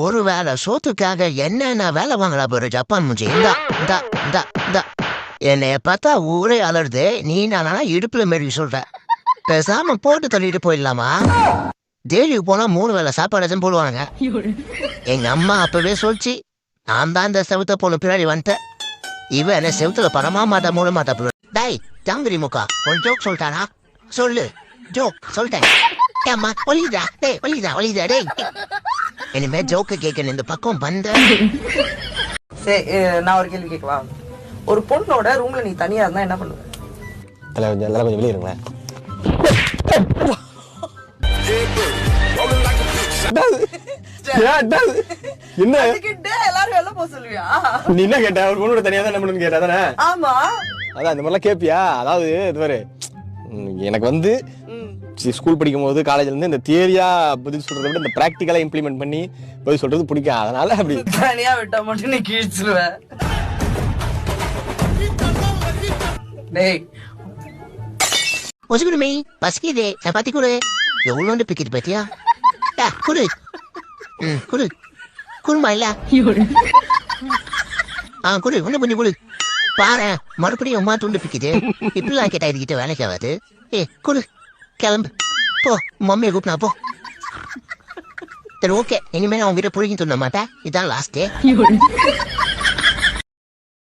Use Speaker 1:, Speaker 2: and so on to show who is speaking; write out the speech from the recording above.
Speaker 1: ஒரு வேலை சோத்துக்காக என்னென்ன வேலை வாங்கலா போற ஜப்பான் மூஞ்சி. இந்தா இந்தா இந்தா இந்தா. என்னைய பார்த்தா ஊரே அலருது. நீ நானா இடுப்புல மாரி சொல்ற. பேசாம போட்டு தள்ளிட்டு போயிடலாமா? டெய்லிக்கு போனா 3 வேளை சாப்பாடு எதுவும் போடுவாங்க. எங்க அம்மா அப்பவே சொல்லிச்சு. நான் தான் இந்த செவுத்த போன பின்னாடி வந்துட்டேன். இவன் என்ன செவுத்துல படமா மாட்டா மூட மாட்டா போல. டாய் ஜாங்கிரி முக்கா ஒரு ஜோக் சொல்லிட்டானா? சொல்லு ஜோக் சொல்லிட்டேன். ஏம்மா ஒளிதா டேய் ஒளிதா டேய். இனிமே ஜோக்கு கேட்கணும் இந்த பக்கம் வந்த.
Speaker 2: சரி நான் ஒரு கேள்வி கேட்கவா? ஒரு பொண்ணோட ரூம்ல நீ தனியா இருந்தா என்ன பண்ணுவ?
Speaker 3: கொஞ்சம் வெளியே இருங்களேன். என்ன
Speaker 2: எல்லாரும் வெளில போக சொல்லுவியா?
Speaker 3: நீ என்ன கேட்ட? ஒரு பொண்ணோட தனியா தான் என்ன பண்ணு கேட்டா தானே?
Speaker 2: ஆமா
Speaker 3: அதான் இந்த மாதிரிலாம் கேப்பியா? அதாவது இது மாதிரி எனக்கு வந்து ஸ்கூல் படிக்கும் போது காலேஜ்ல இருந்து இந்த தியரியா பதில் சொல்றதை விட இந்த பிராக்டிக்கலா இம்ப்ளிமெண்ட் பண்ணி பதில் சொல்றது பிடிக்கும். அதனால அப்படி
Speaker 2: தனியா விட்டா மட்டும் நீ கிழிச்சிருவ. டேய்
Speaker 1: ஒசுகுடுமே பசிக்குதே சப்பாத்தி கொடு. எவ்வளோண்டு பிக்கிட்டு பத்தியா? குடு குடு குடுமா இல்ல குடு ஒண்ணு கொஞ்சம் குடு. பாரு மறுபடியும் அம்மா துண்டு பிக்குது. இப்படிலாம் கேட்டா இதுகிட்ட வேலைக்கு ஆகாது. குடு கிளம்பு போ. மம்மியை கூப்பினா போ. சரி ஓகே இனிமே நான் உங்ககிட்ட புரிஞ்சு தோண மாட்டேன். இதான் லாஸ்ட்.